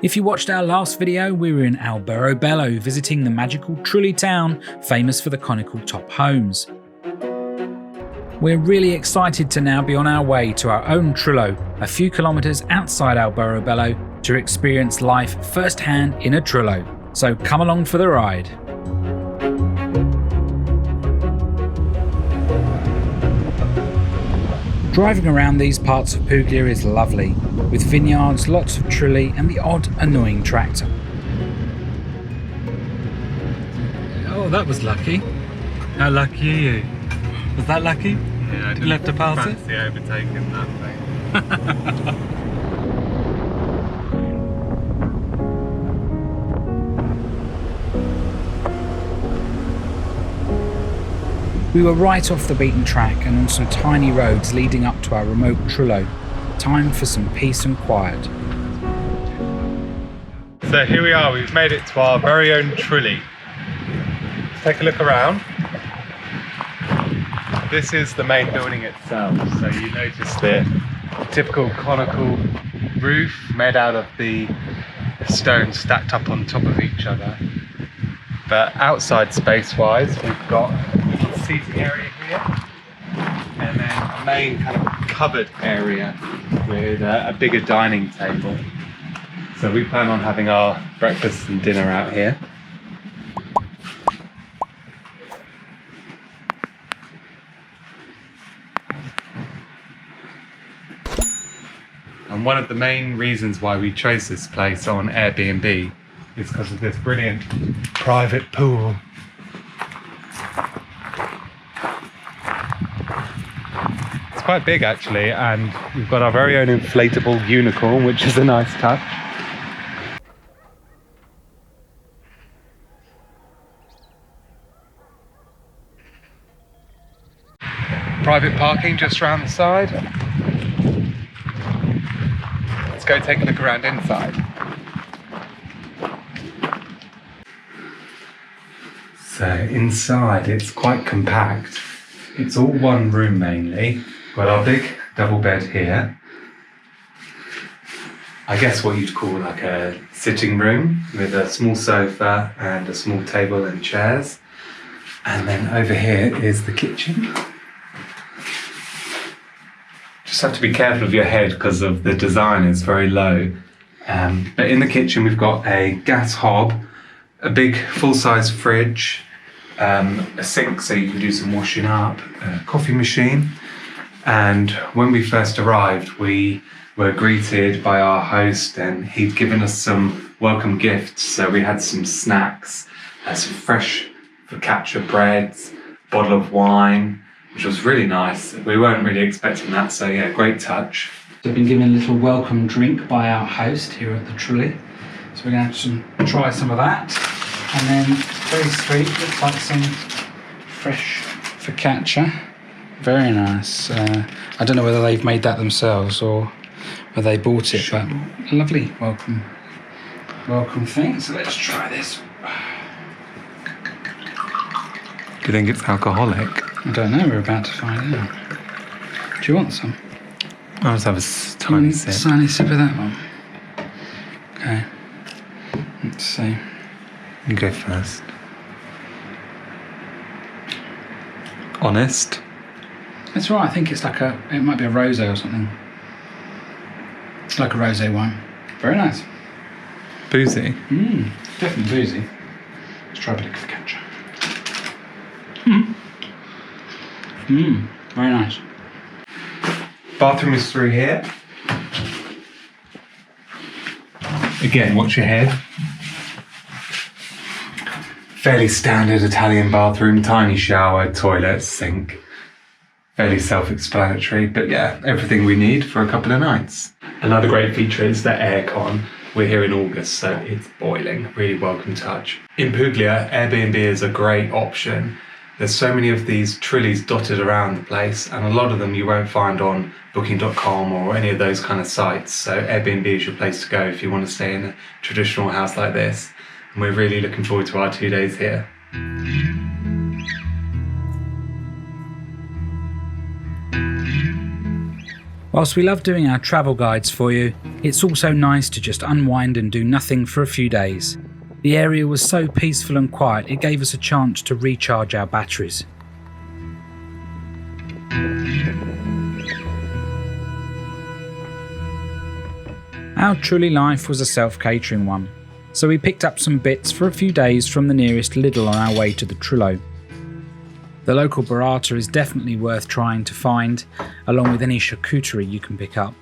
If you watched our last video, we were in Alberobello visiting the magical Trulli town, famous for the conical top homes. We're really excited to now be on our way to our own Trullo, a few kilometres outside Alberobello, to experience life firsthand in a Trullo. So come along for the ride. Driving around these parts of Puglia is lovely, with vineyards, lots of Trulli and the odd annoying tractor. Oh, that was lucky. How lucky are you? Was that lucky? Yeah, I didn't left to pass it? fancy overtaking that thing. We were right off the beaten track and on some tiny roads leading up to our remote Trullo. Time for some peace and quiet. So here we are, we've made it to our very own Trulli. Let's take a look around. This is the main building itself, so you notice the typical conical roof made out of the stones stacked up on top of each other. But outside space-wise, we've got a little seating area here, and then a main kind of covered area with a bigger dining table. So we plan on having our breakfast and dinner out here. And one of the main reasons why we chose this place on Airbnb is because of this brilliant private pool. It's quite big actually, and we've got our very own inflatable unicorn, which is a nice touch. Private parking just around the side. Let's go take a look around inside. So inside it's quite compact. It's all one room mainly. Got our big double bed here. I guess what you'd call like a sitting room with a small sofa and a small table and chairs. And then over here is the kitchen. Just have to be careful of your head because of the design, it's very low. But in the kitchen we've got a gas hob, a big full-size fridge, a sink so you can do some washing up, a coffee machine. And when we first arrived, we were greeted by our host and he'd given us some welcome gifts. So we had some snacks, some fresh focaccia breads, a bottle of wine, which was really nice. We weren't really expecting that, so yeah, great touch. We've been given a little welcome drink by our host here at the Trulli. So we're going to try some of that. And then, very sweet, looks like some fresh focaccia. Very nice. I don't know whether they've made that themselves or whether they bought it, but a lovely welcome thing. So let's try this. Do you think it's alcoholic? I don't know, we're about to find out. Do you want some? I'll just have a tiny sip. A tiny sip of that one. Okay. Let's see. You go first. Honest? That's right, I think it's like it might be a rosé or something. It's like a rosé wine. Very nice. Boozy? Definitely boozy. Let's try a bit of focaccia. Very nice. Bathroom is through here. Again, watch your head. Fairly standard Italian bathroom, tiny shower, toilet, sink. Fairly self-explanatory, but yeah, everything we need for a couple of nights. Another great feature is the aircon. We're here in August, so it's boiling. Really welcome touch. In Puglia, Airbnb is a great option. There's so many of these Trullis dotted around the place, and a lot of them you won't find on booking.com or any of those kind of sites. So Airbnb is your place to go if you want to stay in a traditional house like this. And we're really looking forward to our 2 days here. Whilst we love doing our travel guides for you, it's also nice to just unwind and do nothing for a few days. The area was so peaceful and quiet, it gave us a chance to recharge our batteries. Our Trulli life was a self-catering one, so we picked up some bits for a few days from the nearest Lidl on our way to the Trullo. The local burrata is definitely worth trying to find, along with any charcuterie you can pick up.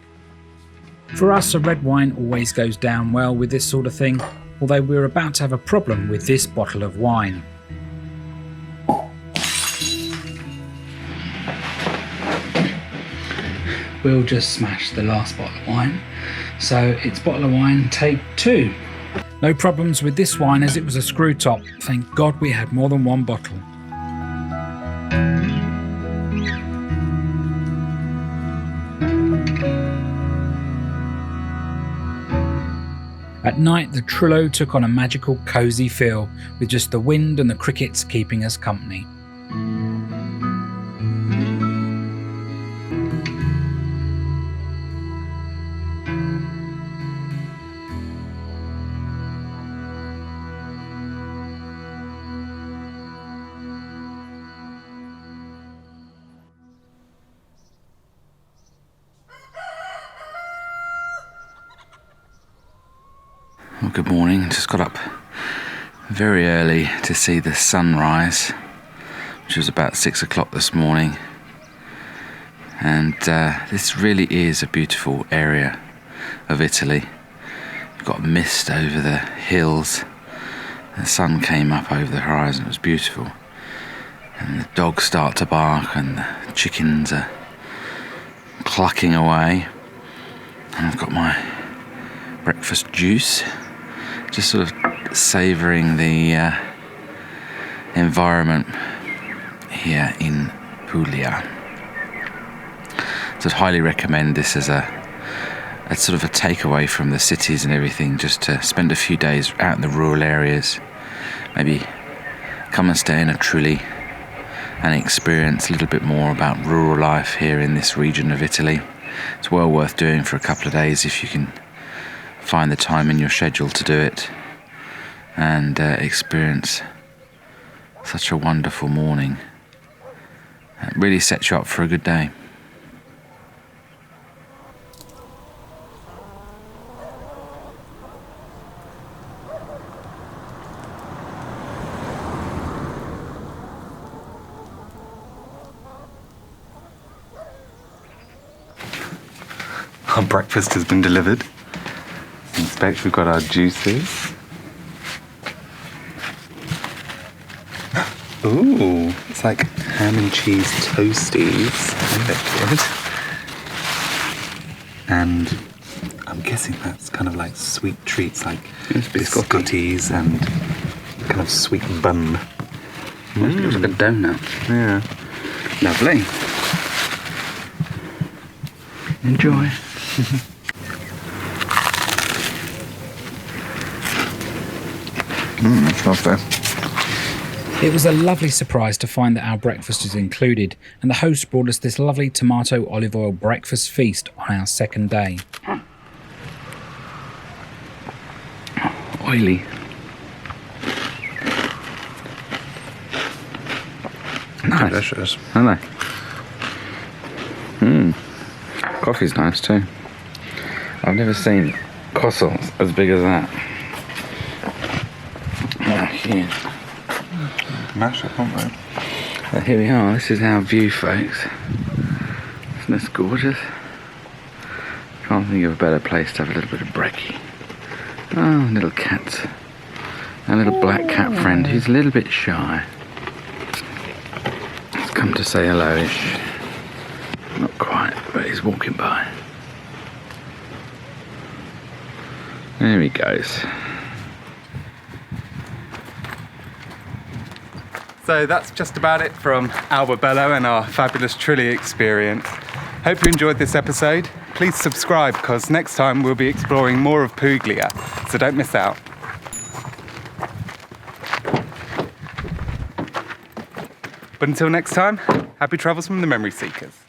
For us, a red wine always goes down well with this sort of thing, although we're about to have a problem with this bottle of wine. We'll just smash the last bottle of wine. So it's bottle of wine take 2. No problems with this wine as it was a screw top. Thank God we had more than one bottle. At night, the Trullo took on a magical, cosy feel, with just the wind and the crickets keeping us company. Well, good morning. Just got up very early to see the sunrise, which was about 6 o'clock this morning. And this really is a beautiful area of Italy. You've got mist over the hills. The sun came up over the horizon. It was beautiful. And the dogs start to bark and the chickens are clucking away. And I've got my breakfast juice, just sort of savouring the environment here in Puglia. So I'd highly recommend this as a sort of a takeaway from the cities and everything, just to spend a few days out in the rural areas. Maybe come and stay in a Trulli and experience a little bit more about rural life here in this region of Italy. It's well worth doing for a couple of days if you can find the time in your schedule to do it, and experience such a wonderful morning. It really sets you up for a good day. Our breakfast has been delivered. Inspect, we've got our juices. Ooh, it's like ham and cheese toasties. And I'm guessing that's kind of like sweet treats, like biscottis and kind of sweet bun. It looks like a donut. Yeah. Lovely. Enjoy. That's lovely. It was a lovely surprise to find that our breakfast was included, and the host brought us this lovely tomato olive oil breakfast feast on our second day. Oily. Nice. Delicious. Aren't they? Coffee's nice too. I've never seen croissants as big as that. Oh, huge. Mash it, aren't they? So here we are. This is our view, folks. Isn't this gorgeous? Can't think of a better place to have a little bit of brekkie. Oh, little cat. Our little black cat friend who's a little bit shy. He's come to say hello-ish. Not quite, but he's walking by. There he goes. So that's just about it from Albabello and our fabulous Trulli experience. Hope you enjoyed this episode. Please subscribe, because next time we'll be exploring more of Puglia, so don't miss out. But until next time, happy travels from the Memory Seekers.